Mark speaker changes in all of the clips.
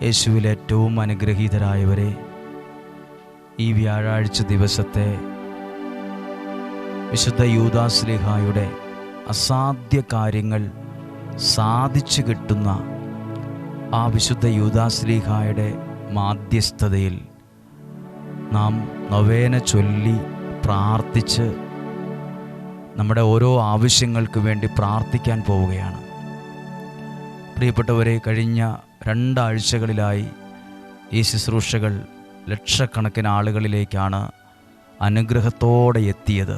Speaker 1: യേശുവിൽ ഏറ്റവും അനുഗ്രഹീതരായവരെ, ഈ വ്യാഴാഴ്ച ദിവസത്തെ വിശുദ്ധ യൂദാശ്ലീഹായുടെ അസാധ്യ കാര്യങ്ങൾ സാധിച്ചു കിട്ടുന്ന ആ വിശുദ്ധ യൂദാശ്ലീഹായുടെ മാധ്യസ്ഥതയിൽ നാം നൊവേന ചൊല്ലി പ്രാർത്ഥിച്ച് നമ്മുടെ ഓരോ ആവശ്യങ്ങൾക്ക് വേണ്ടി പ്രാർത്ഥിക്കാൻ പോവുകയാണ്. പ്രിയപ്പെട്ടവരെ, കഴിഞ്ഞ 2 ആഴ്ചകളിലായി ഈ ശുശ്രൂഷകൾ ലക്ഷക്കണക്കിന് ആളുകളിലേക്കാണ് അനുഗ്രഹത്തോടെ എത്തിയത്.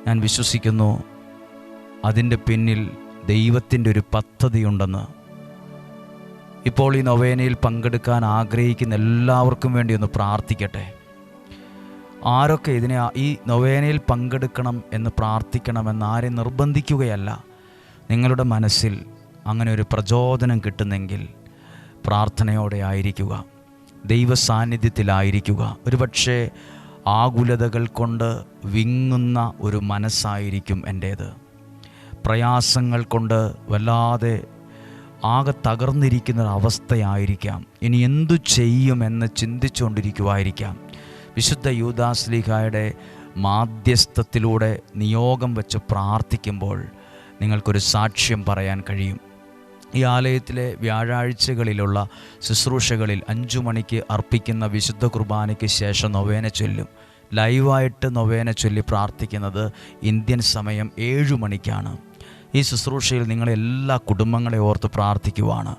Speaker 1: ഞാൻ വിശ്വസിക്കുന്നു അതിൻ്റെ പിന്നിൽ ദൈവത്തിൻ്റെ ഒരു പദ്ധതിയുണ്ടെന്ന്. ഇപ്പോൾ ഈ നൊവേനയിൽ പങ്കെടുക്കാൻ ആഗ്രഹിക്കുന്ന എല്ലാവർക്കും വേണ്ടി ഒന്ന് പ്രാർത്ഥിക്കട്ടെ. ആരൊക്കെ ഈ നൊവേനയിൽ പങ്കെടുക്കണം എന്ന് പ്രാർത്ഥിക്കണമെന്ന് ആരെയും നിർബന്ധിക്കുകയല്ല. നിങ്ങളുടെ മനസ്സിൽ അങ്ങനെ ഒരു പ്രചോദനം കിട്ടുന്നെങ്കിൽ പ്രാർത്ഥനയോടെ ആയിരിക്കുക, ദൈവ സാന്നിധ്യത്തിലായിരിക്കുക. ഒരുപക്ഷെ ആകുലതകൾ കൊണ്ട് വിങ്ങുന്ന ഒരു മനസ്സായിരിക്കും എൻ്റേത്. പ്രയാസങ്ങൾ കൊണ്ട് വല്ലാതെ ആകെ തകർന്നിരിക്കുന്നൊരവസ്ഥയായിരിക്കാം. ഇനി എന്തു ചെയ്യുമെന്ന് ചിന്തിച്ചുകൊണ്ടിരിക്കുമായിരിക്കാം. വിശുദ്ധ യൂദാശ്ലീഹായുടെ മാധ്യസ്ഥത്തിലൂടെ നിയോഗം വെച്ച് പ്രാർത്ഥിക്കുമ്പോൾ നിങ്ങൾക്കൊരു സാക്ഷ്യം പറയാൻ കഴിയും. ഈ ആലയത്തിലെ വ്യാഴാഴ്ചകളിലുള്ള ശുശ്രൂഷകളിൽ 5 മണിക്ക് അർപ്പിക്കുന്ന വിശുദ്ധ കുർബാനയ്ക്ക് ശേഷം നൊവേന ചൊല്ലും. ലൈവായിട്ട് നൊവേന ചൊല്ലി പ്രാർത്ഥിക്കുന്നത് ഇന്ത്യൻ സമയം 7 മണിക്കാണ്. ഈ ശുശ്രൂഷയിൽ നിങ്ങളെല്ലാ കുടുംബങ്ങളെ ഓർത്ത് പ്രാർത്ഥിക്കുവാണ്.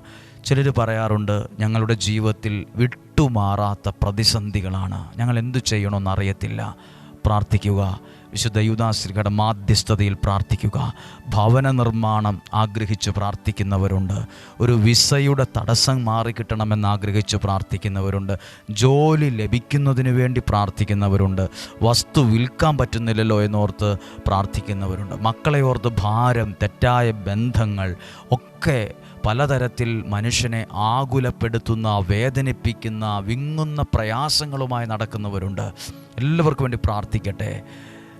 Speaker 1: ചിലർ പറയാറുണ്ട്, ഞങ്ങളുടെ ജീവിതത്തിൽ വിട്ടുമാറാത്ത പ്രതിസന്ധികളാണ്, ഞങ്ങൾ എന്തു ചെയ്യണമെന്നറിയത്തില്ല. പ്രാർത്ഥിക്കുക, വിശുദ്ധ യൂദാശ്ലീഹയുടെ മാധ്യസ്ഥതയിൽ പ്രാർത്ഥിക്കുക. ഭവന നിർമ്മാണം ആഗ്രഹിച്ച് പ്രാർത്ഥിക്കുന്നവരുണ്ട്. ഒരു വിസയുടെ തടസ്സം മാറിക്കിട്ടണമെന്ന് ആഗ്രഹിച്ച് പ്രാർത്ഥിക്കുന്നവരുണ്ട്. ജോലി ലഭിക്കുന്നതിന് വേണ്ടി പ്രാർത്ഥിക്കുന്നവരുണ്ട്. വസ്തു വിൽക്കാൻ പറ്റുന്നില്ലല്ലോ എന്നോർത്ത് പ്രാർത്ഥിക്കുന്നവരുണ്ട്. മക്കളെ ഓർത്ത് ഭാരം, തെറ്റായ ബന്ധങ്ങൾ ഒക്കെ പലതരത്തിൽ മനുഷ്യനെ ആകുലപ്പെടുത്തുന്ന, വേദനിപ്പിക്കുന്ന, വിങ്ങുന്ന പ്രയാസങ്ങളുമായി നടക്കുന്നവരുണ്ട്. എല്ലാവർക്കും വേണ്ടി പ്രാർത്ഥിക്കട്ടെ.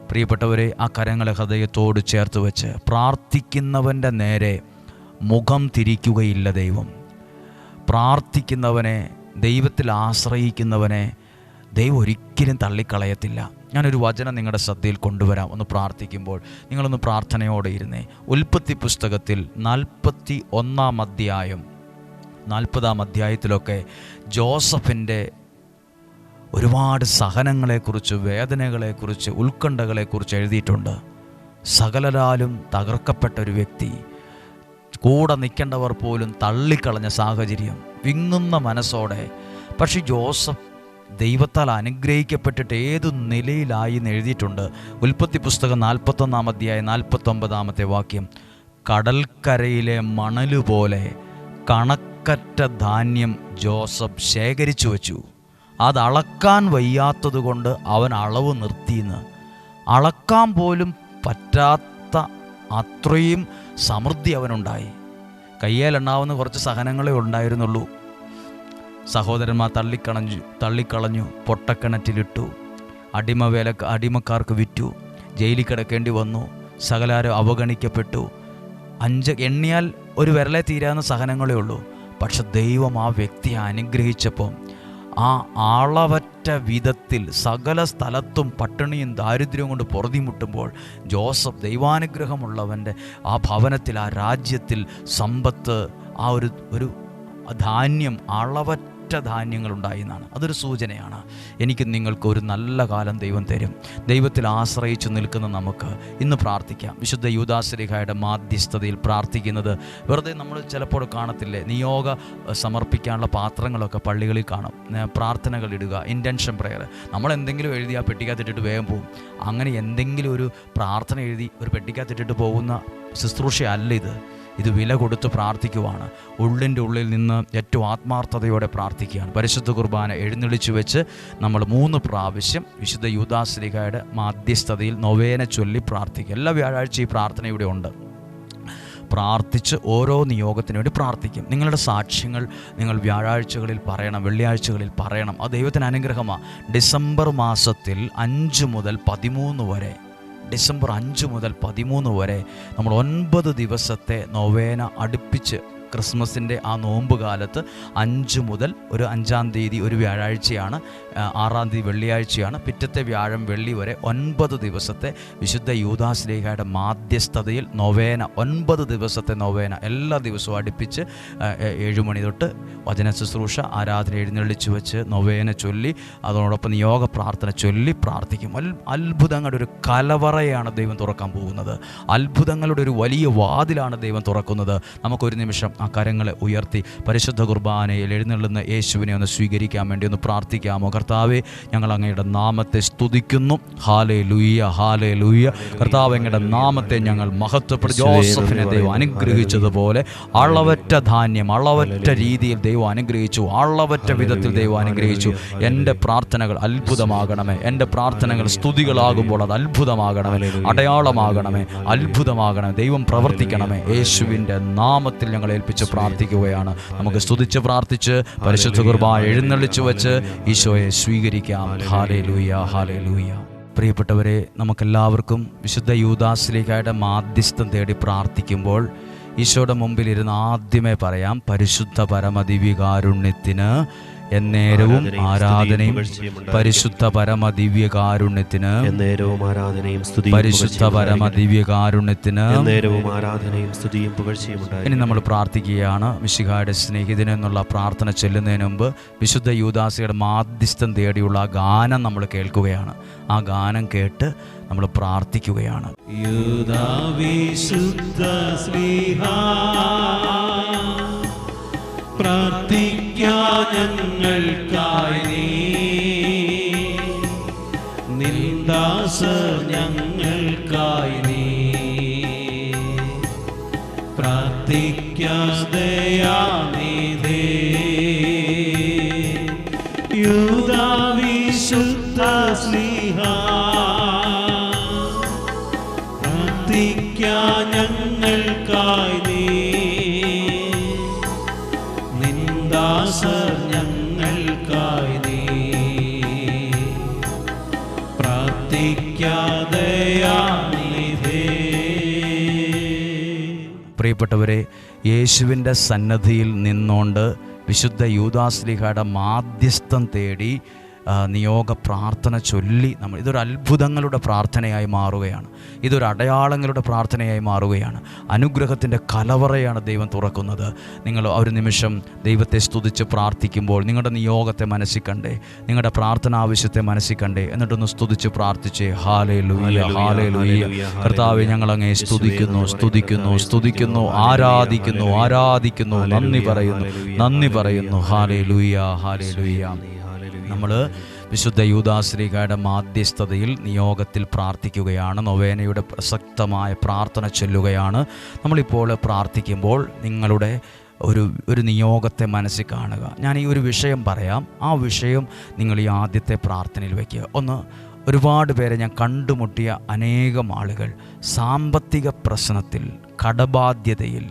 Speaker 1: പ്രിയപ്പെട്ടവരെ, ആ കരങ്ങളെ ഹൃദയത്തോട് ചേർത്ത് വെച്ച് പ്രാർത്ഥിക്കുന്നവൻ്റെ നേരെ മുഖം തിരിക്കുകയില്ല ദൈവം. പ്രാർത്ഥിക്കുന്നവനെ, ദൈവത്തിൽ ആശ്രയിക്കുന്നവനെ ദൈവം ഒരിക്കലും തള്ളിക്കളയത്തില്ല. ഞാനൊരു വചനം നിങ്ങളുടെ ശ്രദ്ധയിൽ കൊണ്ടുവരാം. ഒന്ന് പ്രാർത്ഥിക്കുമ്പോൾ നിങ്ങളൊന്ന് പ്രാർത്ഥനയോടെ ഇരുന്നേ. ഉൽപ്പത്തി പുസ്തകത്തിൽ 41-ാം അധ്യായം, 40-ാം അധ്യായത്തിലൊക്കെ ജോസഫിൻ്റെ ഒരുപാട് സഹനങ്ങളെക്കുറിച്ച്, വേദനകളെക്കുറിച്ച്, ഉത്കണ്ഠകളെക്കുറിച്ച് എഴുതിയിട്ടുണ്ട്. സകലരാലും തകർക്കപ്പെട്ട ഒരു വ്യക്തി, കൂടെ നിൽക്കേണ്ടവർ പോലും തള്ളിക്കളഞ്ഞ സാഹചര്യം, വിങ്ങുന്ന മനസ്സോടെ. പക്ഷേ ജോസഫ് ദൈവത്താൽ അനുഗ്രഹിക്കപ്പെട്ടിട്ട് ഏതു നിലയിലായി എന്ന് എഴുതിയിട്ടുണ്ട്. ഉൽപ്പത്തി പുസ്തകം 41-ാം അധ്യായം 49-ാമത്തെ വാക്യം, കടൽക്കരയിലെ മണലുപോലെ കണക്കറ്റ ധാന്യം ജോസഫ് ശേഖരിച്ചു വച്ചു. അതളക്കാൻ വയ്യാത്തതുകൊണ്ട് അവൻ അളവ് നിർത്തിയെന്ന്. അളക്കാൻ പോലും പറ്റാത്ത അത്രയും സമൃദ്ധി അവനുണ്ടായി. കയ്യേലെണ്ണാവുന്ന കുറച്ച് സഹനങ്ങളേ ഉണ്ടായിരുന്നുള്ളൂ. സഹോദരന്മാർ തള്ളിക്കളഞ്ഞു, പൊട്ടക്കിണറ്റിലിട്ടു, അടിമക്കാർക്ക് വിറ്റു, ജയിലിൽ കിടക്കേണ്ടി വന്നു, സകലാരും അവഗണിക്കപ്പെട്ടു. 5 എണ്ണിയാൽ ഒരു വിരലെ തീരാവുന്ന സഹനങ്ങളേ ഉള്ളൂ. പക്ഷെ ദൈവം ആ വ്യക്തിയെ അനുഗ്രഹിച്ചപ്പം ആ അളവറ്റ വിധത്തിൽ സകല സ്ഥലത്തും പട്ടിണിയും ദാരിദ്ര്യവും കൊണ്ട് പൊറുതിമുട്ടുമ്പോൾ ജോസഫ് ദൈവാനുഗ്രഹമുള്ളവൻ്റെ ആ ഭവനത്തിൽ, ആ രാജ്യത്തിൽ സമ്പത്ത്, ആ ഒരു ധാന്യം, അളവറ്റ ധാന്യങ്ങളുണ്ടായി എന്നാണ്. അതൊരു സൂചനയാണ്. എനിക്ക് നിങ്ങൾക്ക് ഒരു നല്ല കാലം ദൈവം തരും. ദൈവത്തിൽ ആശ്രയിച്ച് നിൽക്കുന്ന നമുക്ക് ഇന്ന് പ്രാർത്ഥിക്കാം. വിശുദ്ധ യൂദാശ്ലീഹായുടെ മാധ്യസ്ഥതയിൽ പ്രാർത്ഥിക്കുന്നത് വെറുതെ നമ്മൾ ചിലപ്പോൾ കാണത്തില്ലേ, നിയോഗ സമർപ്പിക്കാനുള്ള പാത്രങ്ങളൊക്കെ പള്ളികളിൽ കാണും. പ്രാർത്ഥനകൾ ഇടുക, ഇൻറ്റൻഷൻ പ്രെയർ. നമ്മൾ എന്തെങ്കിലും എഴുതി ആ പെട്ടിക്കകത്തിട്ടിട്ട് വേഗം പോകും. അങ്ങനെ എന്തെങ്കിലും ഒരു പ്രാർത്ഥന എഴുതി ഒരു പെട്ടിക്കകത്തിട്ടിട്ട് പോകുന്ന ശുശ്രൂഷയല്ല ഇത്. ഇത് വില കൊടുത്ത് പ്രാർത്ഥിക്കുവാണ്. ഉള്ളിൻ്റെ ഉള്ളിൽ നിന്ന് ഏറ്റവും ആത്മാർത്ഥതയോടെ പ്രാർത്ഥിക്കുകയാണ്. പരിശുദ്ധ കുർബാന എഴുന്നള്ളിച്ചു വെച്ച് നമ്മൾ 3 പ്രാവശ്യം വിശുദ്ധ യൂദാശ്ലീഹായുടെ മാധ്യസ്ഥതയിൽ നൊവേന ചൊല്ലി പ്രാർത്ഥിക്കുക. എല്ലാ വ്യാഴാഴ്ച ഈ പ്രാർത്ഥന ഇവിടെ ഉണ്ട്. പ്രാർത്ഥിച്ച് ഓരോ നിയോഗത്തിനു വേണ്ടി പ്രാർത്ഥിക്കും. നിങ്ങളുടെ സാക്ഷ്യങ്ങൾ നിങ്ങൾ വ്യാഴാഴ്ചകളിൽ പറയണം, വെള്ളിയാഴ്ചകളിൽ പറയണം. അത് ദൈവത്തിന് അനുഗ്രഹമാണ്. ഡിസംബർ മാസത്തിൽ 5 മുതൽ 13 വരെ, ഡിസംബർ 5 മുതൽ 13 വരെ നമ്മൾ 9 ദിവസത്തെ നൊവേന അടുപ്പിച്ച് ക്രിസ്മസിൻ്റെ ആ നോമ്പ് കാലത്ത് 5 മുതൽ ഒരു 5-ാം തീയതി ഒരു വ്യാഴാഴ്ചയാണ്, 6-ാം തീയതി വെള്ളിയാഴ്ചയാണ്, പിറ്റത്തെ വ്യാഴം വെള്ളി വരെ 9 ദിവസത്തെ വിശുദ്ധ യൂദാശ്ലീഹായുടെ മാധ്യസ്ഥതയിൽ നൊവേന, 9 ദിവസത്തെ നൊവേന എല്ലാ ദിവസവും അടുപ്പിച്ച് 7 മണി തൊട്ട് വചന ശുശ്രൂഷ, ആരാധന എഴുന്നള്ളിച്ച് വെച്ച് നൊവേന ചൊല്ലി അതോടൊപ്പം നിയോഗ പ്രാർത്ഥന ചൊല്ലി പ്രാർത്ഥിക്കും. അത്ഭുതങ്ങളുടെ ഒരു കലവറയാണ് ദൈവം തുറക്കാൻ പോകുന്നത്. അത്ഭുതങ്ങളുടെ ഒരു വലിയ വാതിലാണ് ദൈവം തുറക്കുന്നത്. നമുക്കൊരു നിമിഷം ആ കരങ്ങളെ ഉയർത്തി പരിശുദ്ധ കുർബാനയിൽ എഴുന്നള്ളുന്ന യേശുവിനെ ഒന്ന് സ്വീകരിക്കാൻ വേണ്ടി ഒന്ന് പ്രാർത്ഥിക്കാമോ? കർത്താവേ, ഞങ്ങൾ അങ്ങയുടെ നാമത്തെ സ്തുതിക്കുന്നു. Hallelujah, hallelujah. കർത്താവ്, അങ്ങയുടെ നാമത്തെ ഞങ്ങൾ മഹത്വപ്പെടുത്തി. ജോസഫിനെ ദൈവം അനുഗ്രഹിച്ചതുപോലെ അളവറ്റ ധാന്യം, അളവറ്റ രീതിയിൽ ദൈവം അനുഗ്രഹിച്ചു, അളവറ്റ വിധത്തിൽ ദൈവം അനുഗ്രഹിച്ചു. എൻ്റെ പ്രാർത്ഥനകൾ അത്ഭുതമാകണമേ. എൻ്റെ പ്രാർത്ഥനകൾ സ്തുതികളാകുമ്പോൾ അത് അത്ഭുതമാകണമേ, അടയാളമാകണമേ, അത്ഭുതമാകണമേ. ദൈവം പ്രവർത്തിക്കണമേ. യേശുവിൻ്റെ നാമത്തിൽ ഞങ്ങൾ ഏൽപ്പിച്ച് പ്രാർത്ഥിക്കുകയാണ്. നമുക്ക് സ്തുതിച്ച് പ്രാർത്ഥിച്ച് പരിശുദ്ധ കുർബാന എഴുന്നള്ളിച്ചു വെച്ച് ഈശോയെ സ്വീകരിക്കാം. ഹല്ലേലൂയ, ഹല്ലേലൂയ. പ്രിയപ്പെട്ടവരെ, നമുക്കെല്ലാവർക്കും വിശുദ്ധ യൂദാശ്ലീഹായുടെ മാധ്യസ്ഥം തേടി പ്രാർത്ഥിക്കുമ്പോൾ ഈശോയുടെ മുമ്പിലിരുന്ന് ആദ്യമേ പറയാം, പരിശുദ്ധ പരമദിവ്യകാരുണ്യത്തിന് എന്നേരവും ആരാധനയും, പരിശുദ്ധ പരമദിവ്യകാരുണ്യത്തിന് എന്നേരവും ആരാധനയും സ്തുതിയും, പരിശുദ്ധ പരമദിവ്യകാരുണ്യത്തിന് എന്നേരവും ആരാധനയും സ്തുതിയും പുകഴ്ചയും ഉണ്ടായി. ഇനി നമ്മൾ പ്രാർത്ഥിക്കുകയാണ്. മിശിഹായുടെ സ്നേഹിതൻ എന്നുള്ള പ്രാർത്ഥന ചൊല്ലുന്നതിന് മുമ്പ് വിശുദ്ധ യൂദാശ്ലീഹയുടെ മാധ്യസ്ഥം തേടിയുള്ള ആ ഗാനം നമ്മൾ കേൾക്കുകയാണ്. ആ ഗാനം കേട്ട് നമ്മൾ പ്രാർത്ഥിക്കുകയാണ്.
Speaker 2: ഞങ്ങൾക്കായി നിന്ദാസർ ഞങ്ങൾക്കായി നീ പ്രാർത്ഥിക്കാതെയാനീതേ യൂദാവിശുദ്ധ ശ്ലീഹാ പ്രാർത്ഥിക്കാ ഞങ്ങൾക്കായി നീ നിന്ദാസർ ഞങ്ങൾക്കായി നീ പ്രാർത്ഥിക്കാതെയാനീതേ.
Speaker 1: പ്രിയപ്പെട്ടവരെ, യേശുവിൻ്റെ സന്നദ്ധിയിൽ നിന്നുകൊണ്ട് വിശുദ്ധ യൂദാശ്ലീഹായുടെ മാധ്യസ്ഥം തേടി നിയോഗ പ്രാർത്ഥന ചൊല്ലി ഇതൊരു അത്ഭുതങ്ങളുടെ പ്രാർത്ഥനയായി മാറുകയാണ്. ഇതൊരു അടയാളങ്ങളുടെ പ്രാർത്ഥനയായി മാറുകയാണ്. അനുഗ്രഹത്തിൻ്റെ കലവറയാണ് ദൈവം തുറക്കുന്നത്. നിങ്ങൾ ഒരു നിമിഷം ദൈവത്തെ സ്തുതിച്ച് പ്രാർത്ഥിക്കുമ്പോൾ നിങ്ങളുടെ നിയോഗത്തെ മനസ്സിൽ കണ്ടേ, നിങ്ങളുടെ പ്രാർത്ഥന ആവശ്യത്തെ മനസ്സിൽ കണ്ടേ, എന്നിട്ടൊന്ന് സ്തുതിച്ച് പ്രാർത്ഥിച്ചേ. Hallelujah, hallelujah. കർത്താവേ, ഞങ്ങൾ അങ്ങയെ സ്തുതിക്കുന്നു, സ്തുതിക്കുന്നു, സ്തുതിക്കുന്നു, ആരാധിക്കുന്നു, ആരാധിക്കുന്നു, നന്ദി പറയുന്നു, നന്ദി പറയുന്നു. Hallelujah, hallelujah. നമ്മൾ വിശുദ്ധ യൂദാശ്ലീഹായുടെ മാധ്യസ്ഥതയിൽ നിയോഗത്തിൽ പ്രാർത്ഥിക്കുകയാണ്. നൊവേനയുടെ പ്രസക്തമായ പ്രാർത്ഥന ചൊല്ലുകയാണ്. നമ്മളിപ്പോൾ പ്രാർത്ഥിക്കുമ്പോൾ നിങ്ങളുടെ ഒരു നിയോഗത്തെ മനസ്സിൽ കാണുക. ഞാൻ ഈ ഒരു വിഷയം പറയാം, ആ വിഷയം നിങ്ങൾ ഈ ആദ്യത്തെ പ്രാർത്ഥനയിൽ വയ്ക്കുക. ഒരുപാട് പേരെ ഞാൻ കണ്ടുമുട്ടിയ അനേകം ആളുകൾ സാമ്പത്തിക പ്രശ്നത്തിൽ, കടബാധ്യതയിൽ,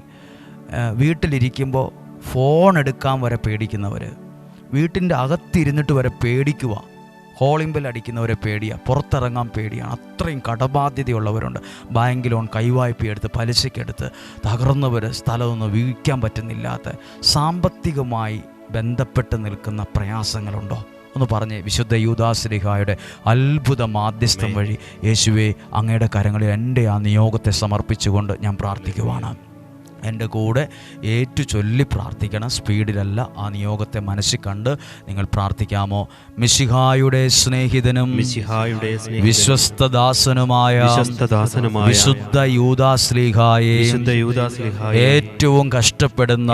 Speaker 1: വീട്ടിലിരിക്കുമ്പോൾ ഫോൺ എടുക്കാൻ വരെ പേടിക്കുന്നവർ, വീട്ടിൻ്റെ അകത്തിരുന്നിട്ട് വരെ പേടിക്കുക, കോളിംഗ് ബെൽ അടിക്കുന്നവരെ പേടിയാണ്, പുറത്തിറങ്ങാൻ പേടിയാണ്. അത്രയും കടബാധ്യതയുള്ളവരുണ്ട്. ബാങ്ക് ലോൺ കൈവായ്പയെടുത്ത് പലിശയ്ക്കെടുത്ത് തകർന്നവർ, സ്ഥലമൊന്നും വിൽക്കാൻ പറ്റുന്നില്ലാത്ത, സാമ്പത്തികമായി ബന്ധപ്പെട്ട് നിൽക്കുന്ന പ്രയാസങ്ങളുണ്ടോ? ഒന്ന് പറഞ്ഞേ. വിശുദ്ധ യൂദാശ്ലീഹായുടെ അത്ഭുത മാധ്യസ്ഥം വഴി യേശുവേ, അങ്ങയുടെ കരങ്ങളിൽ എൻ്റെ ആ നിയോഗത്തെ സമർപ്പിച്ചുകൊണ്ട് ഞാൻ പ്രാർത്ഥിക്കുവാണ്. എൻ്റെ കൂടെ ഏറ്റു ചൊല്ലി പ്രാർത്ഥിക്കണം, സ്പീഡിലല്ല. ആ നിയോഗത്തെ മനസ്സിൽ കണ്ട് നിങ്ങൾ പ്രാർത്ഥിക്കാമോ? മിശിഹായുടെ സ്നേഹിതനും വിശ്വസ്തദാസനുമായ വിശുദ്ധ യൂദാശ്ലീഹായെ, ഏറ്റവും കഷ്ടപ്പെടുന്ന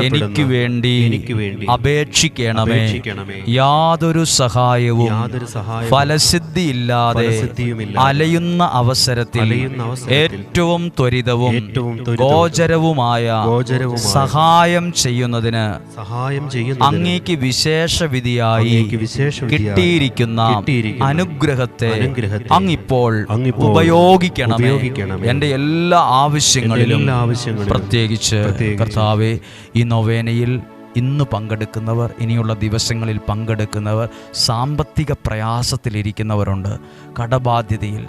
Speaker 1: എനിക്ക് വേണ്ടി അപേക്ഷിക്കണമേ. യാതൊരു സഹായവും ഫലസിദ്ധിയില്ലാതെ അലയുന്ന അവസരത്തിൽ ഏറ്റവും ത്വരിതവും ഗോചരവുമായ സഹായം ചെയ്യുന്നതിന് അങ്ങേക്ക് വിശേഷ വിധിയായി കിട്ടിയിരിക്കുന്ന അനുഗ്രഹത്തെ അങ്ങിപ്പോൾ ഉപയോഗിക്കണമേ. എൻ്റെ എല്ലാ ആവശ്യങ്ങളിലും, പ്രത്യേകിച്ച് കർത്താവേ, ഈ നൊവേനയിൽ ഇന്ന് പങ്കെടുക്കുന്നവർ, ഇനിയുള്ള ദിവസങ്ങളിൽ പങ്കെടുക്കുന്നവർ സാമ്പത്തിക പ്രയാസത്തിലിരിക്കുന്നവരുണ്ട്. കടബാധ്യതയിൽ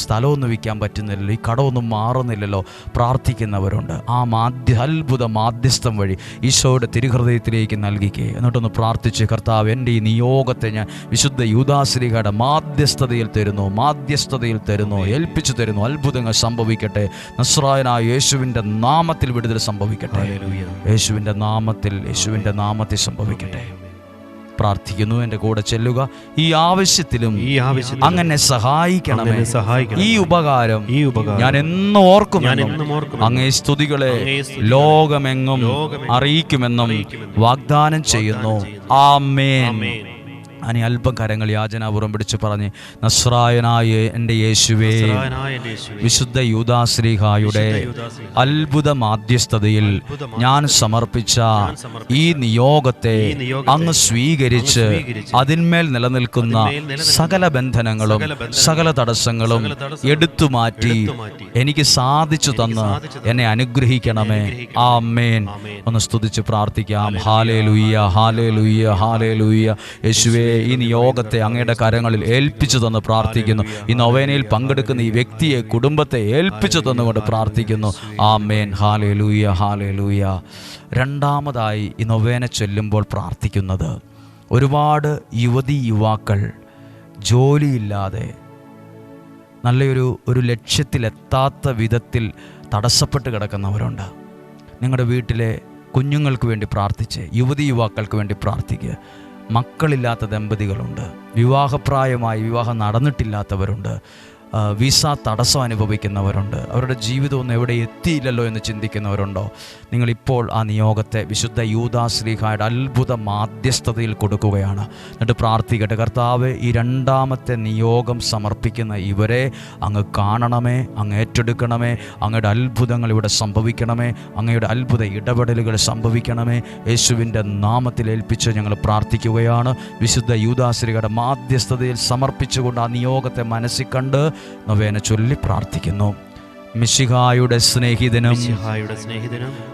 Speaker 1: സ്ഥലമൊന്നും വിൽക്കാൻ പറ്റുന്നില്ലല്ലോ, ഈ കടമൊന്നും മാറുന്നില്ലല്ലോ, പ്രാർത്ഥിക്കുന്നവരുണ്ട്. ആ അത്ഭുത മാധ്യസ്ഥം വഴി ഈശോയുടെ തിരുഹൃദയത്തിലേക്ക് നൽകിക്കേ. എന്നിട്ടൊന്ന് പ്രാർത്ഥിച്ച്, കർത്താവ്, എൻ്റെ ഈ നിയോഗത്തെ ഞാൻ വിശുദ്ധ യൂദാശ്ലീഹയുടെ മാധ്യസ്ഥതയിൽ തരുന്നു, ഏൽപ്പിച്ചു തരുന്നു. അത്ഭുതങ്ങൾ സംഭവിക്കട്ടെ. നസ്രായനായ യേശുവിൻ്റെ നാമത്തിൽ വിടുതൽ സംഭവിക്കട്ടെ. യേശുവിൻ്റെ നാമത്തിൽ സംഭവിക്കട്ടെ. പ്രാർത്ഥിക്കുന്നു. എൻ്റെ കൂടെ ചെല്ലുക. ഈ ആവശ്യത്തിലും അങ്ങനെ സഹായിക്കണമേ. ഈ ഉപകാരം ഞാൻ എന്നും ഓർക്കുമെന്നും അങ്ങേ സ്തുതികളെ ലോകമെങ്ങും അറിയിക്കുമെന്നും വാഗ്ദാനം ചെയ്യുന്നു. ആമേൻ. അനി അല്പം കരങ്ങൾ യാചനാപൂർവ്വം പിടിച്ച് പറഞ്ഞ്, നസ്രായനായ എൻ്റെ യേശുവേ, വിശുദ്ധ യൂദാശ്ലീഹായുടെ അത്ഭുത മാധ്യസ്ഥതയിൽ ഞാൻ സമർപ്പിച്ച ഈ നിയോഗത്തെ അങ്ങ് സ്വീകരിച്ച് അതിന്മേൽ നിലനിൽക്കുന്ന സകല ബന്ധനങ്ങളും സകല തടസ്സങ്ങളും എടുത്തുമാറ്റി എനിക്ക് സാധിച്ചു തന്ന് എന്നെ അനുഗ്രഹിക്കണമേ. ആമേൻ. ഒന്ന് സ്തുതിച്ച് പ്രാർത്ഥിക്കാം. ഹല്ലേലൂയ, ഹല്ലേലൂയ, ഹല്ലേലൂയ. യേശുവേ, ഈ നിയോഗത്തെ അങ്ങയുടെ കരങ്ങളിൽ ഏൽപ്പിച്ചു തന്ന് പ്രാർത്ഥിക്കുന്നു. ഈ നൊവേനയിൽ പങ്കെടുക്കുന്ന ഈ വ്യക്തിയെ, കുടുംബത്തെ ഏൽപ്പിച്ചു തന്നുകൊണ്ട് പ്രാർത്ഥിക്കുന്നു. ആമേൻ. ഹല്ലേലൂയ, ഹല്ലേലൂയ. രണ്ടാമതായി ഈ നൊവേന ചൊല്ലുമ്പോൾ പ്രാർത്ഥിക്കുന്നത്, ഒരുപാട് യുവാക്കൾ ജോലിയില്ലാതെ നല്ലൊരു ലക്ഷ്യത്തിലെത്താത്ത വിധത്തിൽ തടസ്സപ്പെട്ട് കിടക്കുന്നവരുണ്ട്. നിങ്ങളുടെ വീട്ടിലെ കുഞ്ഞുങ്ങൾക്ക് വേണ്ടി പ്രാർത്ഥിച്ച്, യുവാക്കൾക്ക് വേണ്ടി പ്രാർത്ഥിക്കുക. മക്കളില്ലാത്ത ദമ്പതികളുണ്ട്, വിവാഹം നടന്നിട്ടില്ലാത്തവരുണ്ട്, വിസ തടസ്സം അനുഭവിക്കുന്നവരുണ്ട്, അവരുടെ ജീവിതമൊന്നും എവിടെ എത്തിയില്ലല്ലോ എന്ന് ചിന്തിക്കുന്നവരുണ്ടോ? നിങ്ങളിപ്പോൾ ആ നിയോഗത്തെ വിശുദ്ധ യൂദാശ്ലീഹായുടെ അത്ഭുത മാധ്യസ്ഥതയിൽ കൊടുക്കുകയാണ്. എന്നിട്ട് പ്രാർത്ഥിക്കട്ടെ, കർത്താവ്, ഈ രണ്ടാമത്തെ നിയോഗം സമർപ്പിക്കുന്ന ഇവരെ അങ്ങ് കാണണമേ, അങ്ങ് ഏറ്റെടുക്കണമേ, അങ്ങയുടെ അത്ഭുതങ്ങൾ ഇവിടെ സംഭവിക്കണമേ, അങ്ങയുടെ അത്ഭുത ഇടപെടലുകൾ സംഭവിക്കണമേ. യേശുവിൻ്റെ നാമത്തിൽ ഏൽപ്പിച്ച് ഞങ്ങൾ പ്രാർത്ഥിക്കുകയാണ്. വിശുദ്ധ യൂദാശ്ലീഹയുടെ മാധ്യസ്ഥതയിൽ സമർപ്പിച്ചുകൊണ്ട് ആ നിയോഗത്തെ മനസ്സിൽ കണ്ട് നൊവേന ചൊല്ലി പ്രാർത്ഥിക്കുന്നു. മിശിഹായുടെ സ്നേഹിതനും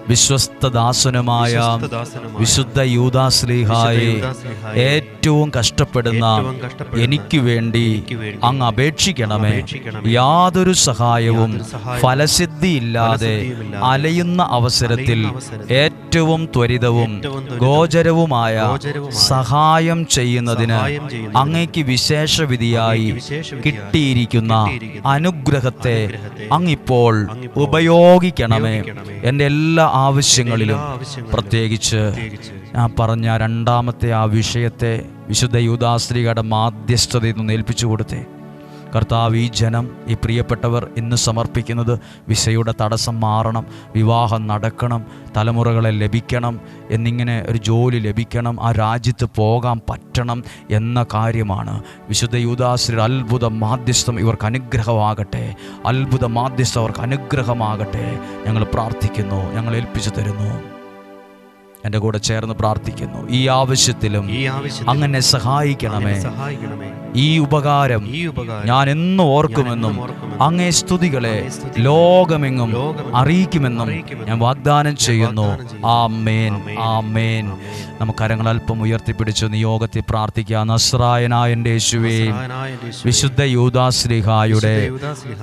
Speaker 1: വിശ്വസ്തദാസനുമായ വിശുദ്ധ യൂദാശ്ലീഹായെ ഏറ്റവും കഷ്ടപ്പെടുന്ന എനിക്ക് വേണ്ടി അങ്ങ് അപേക്ഷിക്കണമേ. യാതൊരു സഹായവും ഫലസിദ്ധിയില്ലാതെ അലയുന്ന അവസരത്തിൽ ഏറ്റവും ത്വരിതവും ഗോചരവുമായ സഹായം ചെയ്യുന്നതിന് അങ്ങേക്ക് വിശേഷവിധിയായി കിട്ടിയിരിക്കുന്ന അനുഗ്രഹത്തെ അങ്ങിപ്പോൾ ഉപയോഗിക്കണമേ. എൻ്റെ എല്ലാ ആവശ്യങ്ങളിലും, പ്രത്യേകിച്ച് ഞാൻ പറഞ്ഞ രണ്ടാമത്തെ ആ വിഷയത്തെ വിശുദ്ധ യൂദാശ്ലീഹയുടെ മാധ്യസ്ഥതയിൽ നിന്ന് ഏൽപ്പിച്ചു കൊടുത്തേ. കർത്താവ്, ഈ ജനം, ഈ പ്രിയപ്പെട്ടവർ ഇന്ന് സമർപ്പിക്കുന്നത് വിസയുടെ തടസ്സം മാറണം, വിവാഹം നടക്കണം, തലമുറകളെ ലഭിക്കണം, എന്നിങ്ങനെ ഒരു ജോലി ലഭിക്കണം, ആ രാജ്യത്ത് പോകാൻ പറ്റണം എന്ന കാര്യമാണ്. വിശുദ്ധ യൂദാശ്ലീഹയുടെ അത്ഭുത മാധ്യസ്ഥം ഇവർക്ക് അനുഗ്രഹമാകട്ടെ, അത്ഭുത മാധ്യസ്ഥം അവർക്ക് അനുഗ്രഹമാകട്ടെ. ഞങ്ങൾ പ്രാർത്ഥിക്കുന്നു, ഞങ്ങൾ ഏൽപ്പിച്ചു തരുന്നു. എൻ്റെ കൂടെ ചേർന്ന് പ്രാർത്ഥിക്കുന്നു. ഈ ആവശ്യത്തിലും അങ്ങനെ സഹായിക്കണമേ. ഈ ഉപകാരം ഞാൻ എന്നും ഓർക്കുമെന്നും അങ്ങേ സ്തുതികളെ ലോകമെങ്ങും അറിയിക്കുമെന്നും ഞാൻ വാഗ്ദാനം ചെയ്യുന്നു. ആമേൻ, ആമേൻ. നമുക്ക് കരങ്ങൾ അല്പം ഉയർത്തിപ്പിടിച്ചു നിയോഗത്തിൽ പ്രാർത്ഥിക്കുക. നസ്രായനായ എൻ്റെ യേശുവേ, വിശുദ്ധ യൂദാശ്ലീഹായുടെ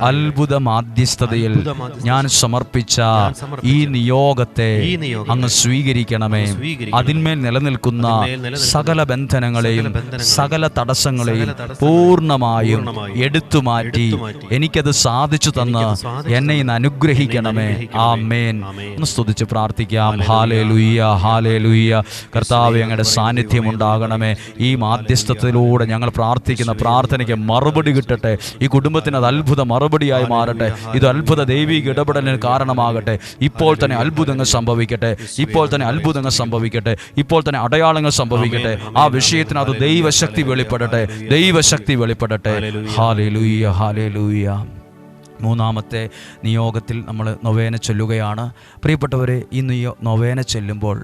Speaker 1: അത്ഭുത മാധ്യസ്ഥതയിൽ ഞാൻ സമർപ്പിച്ച ഈ നിയോഗത്തെ അങ്ങ് സ്വീകരിക്കണമേ. അതിന്മേൽ നിലനിൽക്കുന്ന സകല ബന്ധനങ്ങളെയും സകല തടസ്സങ്ങളെയും പൂർണ്ണമായും എടുത്തുമാറ്റി എനിക്കത് സാധിച്ചു തന്ന് എന്നെ ഇന്ന് അനുഗ്രഹിക്കണമേ. ആമേൻ. ഒന്ന് സ്തുതിച്ച് പ്രാർത്ഥിക്കാം. Hallelujah, hallelujah. കർത്താവേ, അങ്ങയുടെ സാന്നിധ്യം ഉണ്ടാകണമേ. ഈ മാധ്യസ്ഥത്തിലൂടെ ഞങ്ങൾ പ്രാർത്ഥിക്കുന്ന പ്രാർത്ഥനയ്ക്ക് മറുപടി കിട്ടട്ടെ. ഈ കുടുംബത്തിന് അത് അത്ഭുത മറുപടിയായി മാറട്ടെ. ഇത് അത്ഭുത ദൈവിക ഇടപെടലിന് കാരണമാകട്ടെ. ഇപ്പോൾ തന്നെ അത്ഭുതങ്ങൾ സംഭവിക്കട്ടെ, ഇപ്പോൾ തന്നെ അത്ഭുതങ്ങൾ സംഭവിക്കട്ടെ, ഇപ്പോൾ തന്നെ അടയാളങ്ങൾ സംഭവിക്കട്ടെ. ആ വിഷയത്തിന് അത് ദൈവശക്തി വെളിപ്പെടട്ടെ, ദൈവശക്തി വെളിപ്പെടട്ടെ. Hallelujah, hallelujah. മൂന്നാമത്തെ നിയോഗത്തിൽ നമ്മൾ നൊവേന ചൊല്ലുകയാണ്. പ്രിയപ്പെട്ടവരെ, ഈ നൊവേന ചൊല്ലുമ്പോൾ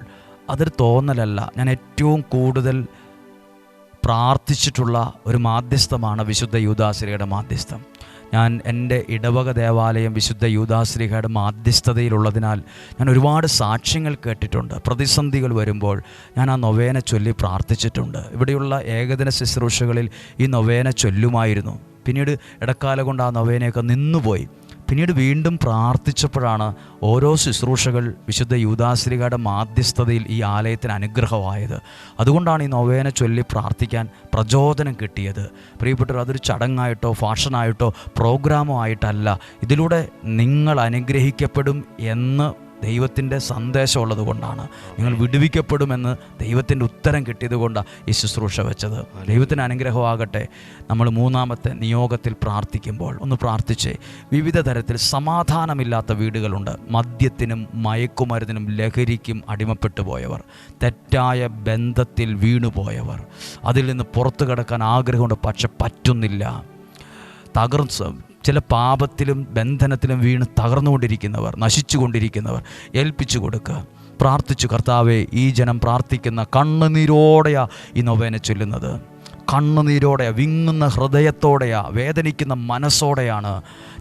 Speaker 1: അതൊരു തോന്നലല്ല. ഞാൻ ഏറ്റവും കൂടുതൽ പ്രാർത്ഥിച്ചിട്ടുള്ള ഒരു മാധ്യസ്ഥമാണ് വിശുദ്ധ യൂദാശ്ലീഹയുടെ മാധ്യസ്ഥം. ഞാൻ എൻ്റെ ഇടവക ദേവാലയം വിശുദ്ധ യൂദാശ്ലീഹയുടെ മാധ്യസ്ഥതയിലുള്ളതിനാൽ ഞാൻ ഒരുപാട് സാക്ഷ്യങ്ങൾ കേട്ടിട്ടുണ്ട്. പ്രതിസന്ധികൾ വരുമ്പോൾ ഞാൻ ആ നൊവേന ചൊല്ലി പ്രാർത്ഥിച്ചിട്ടുണ്ട്. ഇവിടെയുള്ള ഏകദിന ശുശ്രൂഷകളിൽ ഈ നൊവേന ചൊല്ലുമായിരുന്നു. പിന്നീട് ഇടക്കാലം കൊണ്ട് ആ നൊവേനയൊക്കെ നിന്നുപോയി. പിന്നീട് വീണ്ടും പ്രാർത്ഥിച്ചപ്പോഴാണ് ഓരോ ശുശ്രൂഷകൾ വിശുദ്ധ യൂദാശ്ലീഹയുടെ മാധ്യസ്ഥതയിൽ ഈ ആലയത്തിന് അനുഗ്രഹമായത്. അതുകൊണ്ടാണ് ഈ നൊവേന ചൊല്ലി പ്രാർത്ഥിക്കാൻ പ്രചോദനം കിട്ടിയത്. പ്രിയപ്പെട്ടവർ, അതൊരു ചടങ്ങായിട്ടോ ഫാഷനായിട്ടോ പ്രോഗ്രാമോ ആയിട്ടല്ല. ഇതിലൂടെ നിങ്ങൾ അനുഗ്രഹിക്കപ്പെടും എന്ന് ദൈവത്തിൻ്റെ സന്ദേശമുള്ളത് കൊണ്ടാണ്, നിങ്ങൾ വിടുവിക്കപ്പെടുമെന്ന് ദൈവത്തിൻ്റെ ഉത്തരം കിട്ടിയത് കൊണ്ടാണ് ഈ ശുശ്രൂഷ വെച്ചത്. ദൈവത്തിന് അനുഗ്രഹമാകട്ടെ. നമ്മൾ മൂന്നാമത്തെ നിയോഗത്തിൽ പ്രാർത്ഥിക്കുമ്പോൾ ഒന്ന് പ്രാർത്ഥിച്ചേ. വിവിധ തരത്തിൽ സമാധാനമില്ലാത്ത വീടുകളുണ്ട്. മദ്യത്തിനും മയക്കുമരുന്നിനും ലഹരിക്കും അടിമപ്പെട്ടു പോയവർ, തെറ്റായ ബന്ധത്തിൽ വീണുപോയവർ, അതിൽ നിന്ന് പുറത്തു കിടക്കാൻ ആഗ്രഹമുണ്ട് പക്ഷെ പറ്റുന്നില്ല, ചില പാപത്തിലും ബന്ധനത്തിലും വീണ് തകർന്നുകൊണ്ടിരിക്കുന്നവർ, നശിച്ചുകൊണ്ടിരിക്കുന്നവർ ഏൽപ്പിച്ചു കൊടുക്കുക. പ്രാർത്ഥിച്ചു, കർത്താവേ, ഈ ജനം പ്രാർത്ഥിക്കുന്ന കണ്ണുനീരോടെയാ ഈ നൊവേന ചൊല്ലുന്നത്. കണ്ണുനീരോടെയാ, വിങ്ങുന്ന ഹൃദയത്തോടെയാ, വേദനിക്കുന്ന മനസ്സോടെയാണ്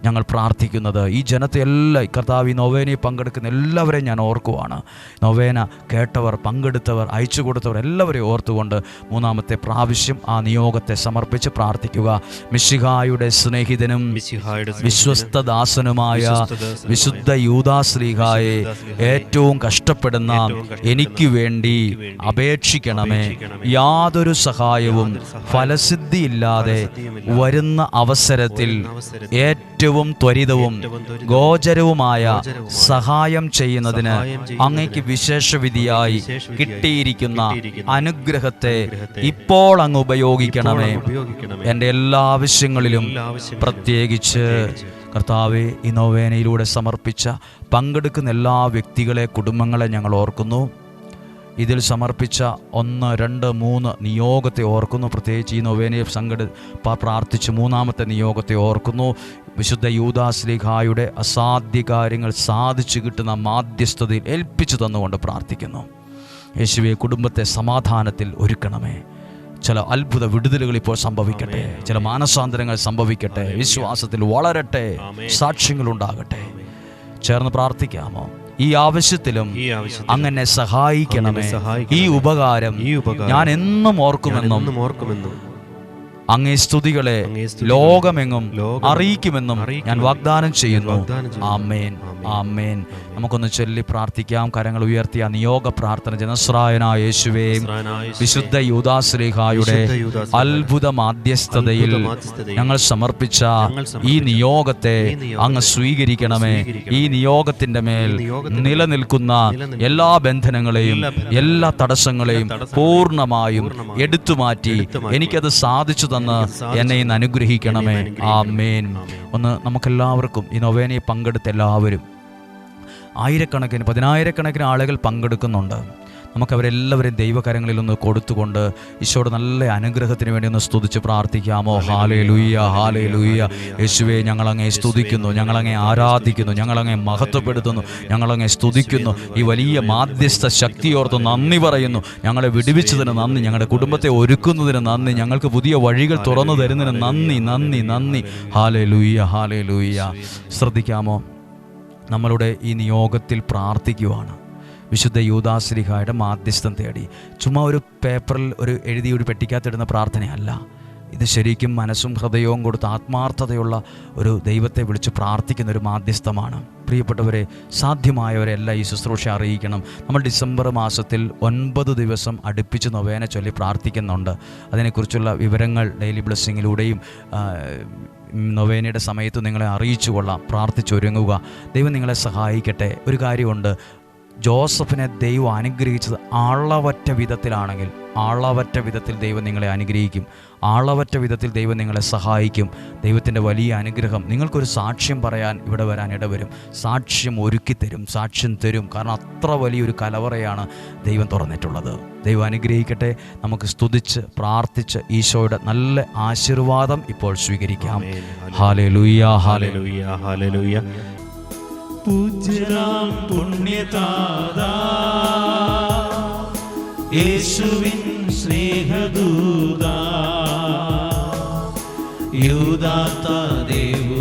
Speaker 1: ഞങ്ങൾ പ്രാർത്ഥിക്കുന്നത്. ഈ ജനത്തെ എല്ലാം കർത്താവ് ഈ നൊവേനയിൽ പങ്കെടുക്കുന്ന എല്ലാവരെയും ഞാൻ ഓർക്കുവാണ്. നൊവേന കേട്ടവർ, പങ്കെടുത്തവർ, അയച്ചു കൊടുത്തവർ എല്ലാവരെയും ഓർത്തുകൊണ്ട് മൂന്നാമത്തെ പ്രാവശ്യം ആ നിയോഗത്തെ സമർപ്പിച്ച് പ്രാർത്ഥിക്കുക. മിശിഹായുടെ സ്നേഹിതനും വിശ്വസ്തദാസനുമായ വിശുദ്ധ യൂദാശ്ലീഹായെ ഏറ്റവും കഷ്ടപ്പെടുന്ന എനിക്ക് വേണ്ടി അപേക്ഷിക്കണമേ. യാതൊരു സഹായവും ഫലസിദ്ധിയില്ലാതെ വരുന്ന അവസരത്തിൽ ഏറ്റവും ത്വരിതവും ഗോചരവുമായ സഹായം ചെയ്യുന്നതിന് അങ്ങേക്ക് വിശേഷവിധിയായി കിട്ടിയിരിക്കുന്ന അനുഗ്രഹത്തെ ഇപ്പോൾ അങ്ങ് ഉപയോഗിക്കണമേ. എൻ്റെ എല്ലാ ആവശ്യങ്ങളിലും പ്രത്യേകിച്ച് കർത്താവെ, ഈ നൊവേനയിലൂടെ സമർപ്പിച്ച പങ്കെടുക്കുന്ന എല്ലാ വ്യക്തികളെ, കുടുംബങ്ങളെ ഞങ്ങൾ ഓർക്കുന്നു. ഇതിൽ സമർപ്പിച്ച 1, 2, 3 നിയോഗത്തെ ഓർക്കുന്നു. പ്രത്യേകിച്ച് ഈ നൊവേനയെ പ്രാർത്ഥിച്ച് മൂന്നാമത്തെ നിയോഗത്തെ ഓർക്കുന്നു. വിശുദ്ധ യൂദാശ്ലീഹായുടെ അസാധ്യ കാര്യങ്ങൾ സാധിച്ചു കിട്ടുന്ന മാധ്യസ്ഥതയിൽ ഏൽപ്പിച്ചു തന്നുകൊണ്ട് പ്രാർത്ഥിക്കുന്നു. യേശുവേ, കുടുംബത്തെ സമാധാനത്തിൽ ഒരുക്കണമേ. ചില അത്ഭുത വിടുതലുകൾ ഇപ്പോൾ സംഭവിക്കട്ടെ, ചില മാനസാന്തരങ്ങൾ സംഭവിക്കട്ടെ, വിശ്വാസത്തിൽ വളരട്ടെ, സാക്ഷ്യങ്ങളുണ്ടാകട്ടെ. ചേർന്ന് പ്രാർത്ഥിക്കാമോ? ഈ ആവശ്യത്തിലും അങ്ങനെ സഹായിക്കണമേ. ഈ ഉപകാരം ഞാൻ എന്നും ഓർക്കുമെന്നും അങ്ങേ സ്തുതികളെ ലോകമെങ്ങും അറിയിക്കുമെന്നും ഞാൻ വാഗ്ദാനം ചെയ്യുന്നു. ആമേൻ, ആമേൻ. നമുക്കൊന്ന് ചൊല്ലി പ്രാർത്ഥിക്കാം. കരങ്ങൾ ഉയർത്തിയ നിയോഗ പ്രാർത്ഥന. ജനസ്രായനായ യേശുവേ, വിശുദ്ധ യൂദാശ്ലീഹായുടെ അത്ഭുത മാധ്യസ്ഥതയിൽ ഞങ്ങൾ സമർപ്പിച്ച ഈ നിയോഗത്തെ അങ്ങ് സ്വീകരിക്കണമേ. ഈ നിയോഗത്തിന്റെ മേൽ നിലനിൽക്കുന്ന എല്ലാ ബന്ധനങ്ങളെയും എല്ലാ തടസ്സങ്ങളെയും പൂർണ്ണമായും എടുത്തുമാറ്റി എനിക്കത് സാധിച്ചു തന്ന് എന്നെ ഇന്ന് അനുഗ്രഹിക്കണമേ. ആമേൻ. ഒന്ന് നമുക്കെല്ലാവർക്കും ഈ നൊവേനയിൽ പങ്കെടുത്ത എല്ലാവരും, ആയിരക്കണക്കിന് 10,000-കണക്കിന് ആളുകൾ പങ്കെടുക്കുന്നുണ്ട്. നമുക്കവരെല്ലാവരെയും ദൈവകരങ്ങളിൽ ഒന്ന് കൊടുത്തുകൊണ്ട് ഈശോയുടെ നല്ല അനുഗ്രഹത്തിന് വേണ്ടി ഒന്ന് സ്തുതിച്ച് പ്രാർത്ഥിക്കാമോ? Hallelujah, hallelujah. യേശുവേ, ഞങ്ങളങ്ങേ സ്തുതിക്കുന്നു, ഞങ്ങളങ്ങേ ആരാധിക്കുന്നു, ഞങ്ങളങ്ങേ മഹത്വപ്പെടുത്തുന്നു, ഞങ്ങളങ്ങേ സ്തുതിക്കുന്നു. ഈ വലിയ മാധ്യസ്ഥ ശക്തിയോർത്ത് നന്ദി പറയുന്നു. ഞങ്ങളെ വിടുവിച്ചതിന് നന്ദി, ഞങ്ങളുടെ കുടുംബത്തെ ഒരുക്കുന്നതിന് നന്ദി, ഞങ്ങൾക്ക് പുതിയ വഴികൾ തുറന്നു തരുന്നതിന് നന്ദി, നന്ദി, നന്ദി. ഹല്ലേലൂയ, ഹല്ലേലൂയ. ശ്രദ്ധിക്കാമോ? നമ്മളുടെ ഈ നിയോഗത്തിൽ പ്രാർത്ഥിക്കുവാണ്. വിശുദ്ധ യൂദാശ്ലീഹായുടെ മാധ്യസ്ഥം തേടി ചുമ്മാ ഒരു പേപ്പറിൽ എഴുതി ഒരു പെട്ടിക്കകത്തിടുന്ന പ്രാർത്ഥനയല്ല. ഇത് ശരിക്കും മനസ്സും ഹൃദയവും കൊടുത്ത് ആത്മാർത്ഥതയുള്ള ഒരു ദൈവത്തെ വിളിച്ച് പ്രാർത്ഥിക്കുന്ന ഒരു മാധ്യസ്ഥമാണ്. പ്രിയപ്പെട്ടവരെ, സാധ്യമായവരെല്ലാം ഈ ശുശ്രൂഷ അറിയിക്കണം. നമ്മൾ ഡിസംബർ മാസത്തിൽ 9 ദിവസം അടുപ്പിച്ച് നൊവേന ചൊല്ലി പ്രാർത്ഥിക്കുന്നുണ്ട്. അതിനെക്കുറിച്ചുള്ള വിവരങ്ങൾ ഡെയിലി ബ്ലെസ്സിങ്ങിലൂടെയും നൊവേനയുടെ സമയത്ത് നിങ്ങളെ അറിയിച്ചു കൊള്ളാം. പ്രാർത്ഥിച്ചൊരുങ്ങുക. ദൈവം നിങ്ങളെ സഹായിക്കട്ടെ. ഒരു കാര്യമുണ്ട്, ജോസഫിനെ ദൈവം അനുഗ്രഹിച്ചത് അളവറ്റ വിധത്തിലാണെങ്കിൽ അളവറ്റ വിധത്തിൽ ദൈവം നിങ്ങളെ അനുഗ്രഹിക്കും. അളവറ്റ വിധത്തിൽ ദൈവം നിങ്ങളെ സഹായിക്കും. ദൈവത്തിൻ്റെ വലിയ അനുഗ്രഹം. നിങ്ങൾക്കൊരു സാക്ഷ്യം പറയാൻ ഇവിടെ വരാൻ ഇടവരും. സാക്ഷ്യം ഒരുക്കിത്തരും, സാക്ഷ്യം തരും. കാരണം അത്ര വലിയൊരു കലവറയാണ് ദൈവം തുറന്നിട്ടുള്ളത്. ദൈവം അനുഗ്രഹിക്കട്ടെ. നമുക്ക് സ്തുതിച്ച് പ്രാർത്ഥിച്ച് ഈശോയുടെ നല്ല ആശീർവാദം ഇപ്പോൾ സ്വീകരിക്കാം. ഹല്ലേലൂയ, ഹല്ലേലൂയ, ഹല്ലേലൂയ.
Speaker 2: പൂജ്യനാം പുണ്യതാതാ യേശുവിൻ സ്നേഹദൂതാ യൂദാത്ത ദേവു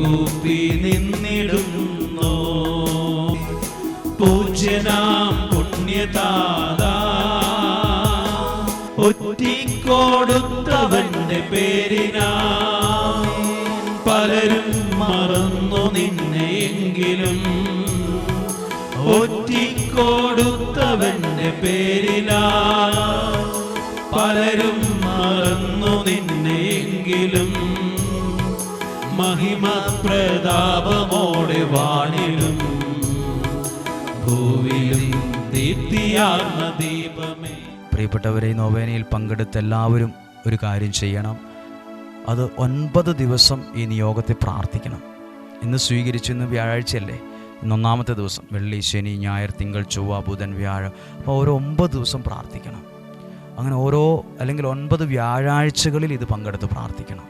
Speaker 2: കൈകൂപ്പി നിന്നിടുന്നു. പൂജ്യനാം പുണ്യതാതാ ഒറ്റിക്കൊടുത്തവന്റെ പേരിനായി പലരും മറന്നു നിന്നെയെങ്കിലും ഒറ്റിക്കൊടുത്തവന്റെ പേരിനായി പലരും മറന്നു നിന്നെയെങ്കിലും മഹിമ പ്രതാപമോടെ വാണിലും ഭൂവിലും ദീപ്തിയാർന്ന ദീപമേ.
Speaker 1: പ്രിയപ്പെട്ടവരെ, ഈ നൊവേനയിൽ പങ്കെടുത്ത എല്ലാവരും ഒരു കാര്യം ചെയ്യണം. അത് 9 ദിവസം ഈ നിയോഗത്തെ പ്രാർത്ഥിക്കണം. ഇന്ന് സ്വീകരിച്ചു, ഇന്ന് വ്യാഴാഴ്ചയല്ലേ, ഇന്ന് 1-ാമത്തെ ദിവസം. വെള്ളി, ശനി, ഞായർ, തിങ്കൾ, ചൊവ്വ, ബുധൻ, വ്യാഴം. അപ്പോൾ ഓരോ 9 ദിവസം പ്രാർത്ഥിക്കണം. അങ്ങനെ അല്ലെങ്കിൽ 9 വ്യാഴാഴ്ചകളിൽ ഇത് പങ്കെടുത്ത് പ്രാർത്ഥിക്കണം.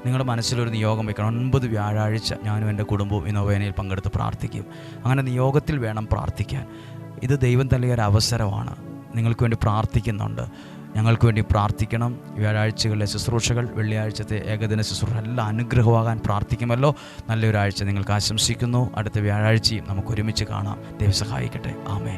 Speaker 1: നിങ്ങളുടെ മനസ്സിലൊരു നിയോഗം വയ്ക്കണം. 9 വ്യാഴാഴ്ച ഞാനും എൻ്റെ കുടുംബവും ഈ നൊവേനയിൽ പങ്കെടുത്ത് പ്രാർത്ഥിക്കും. അങ്ങനെ നിയോഗത്തിൽ വേണം പ്രാർത്ഥിക്കാൻ. ഇത് ദൈവം നൽകിയ ഒരു അവസരമാണ്. നിങ്ങൾക്ക് വേണ്ടി പ്രാർത്ഥിക്കുന്നുണ്ട്. ഞങ്ങൾക്ക് വേണ്ടി പ്രാർത്ഥിക്കണം. വ്യാഴാഴ്ചകളിലെ ശുശ്രൂഷകൾ, വെള്ളിയാഴ്ചത്തെ ഏകദിന ശുശ്രൂഷ എല്ലാം അനുഗ്രഹമാകാൻ പ്രാർത്ഥിക്കുമല്ലോ. നല്ലൊരാഴ്ച നിങ്ങൾക്ക് ആശംസിക്കുന്നു. അടുത്ത വ്യാഴാഴ്ചയും നമുക്ക് ഒരുമിച്ച് കാണാം. ദൈവം സഹായിക്കട്ടെ. ആമേൻ.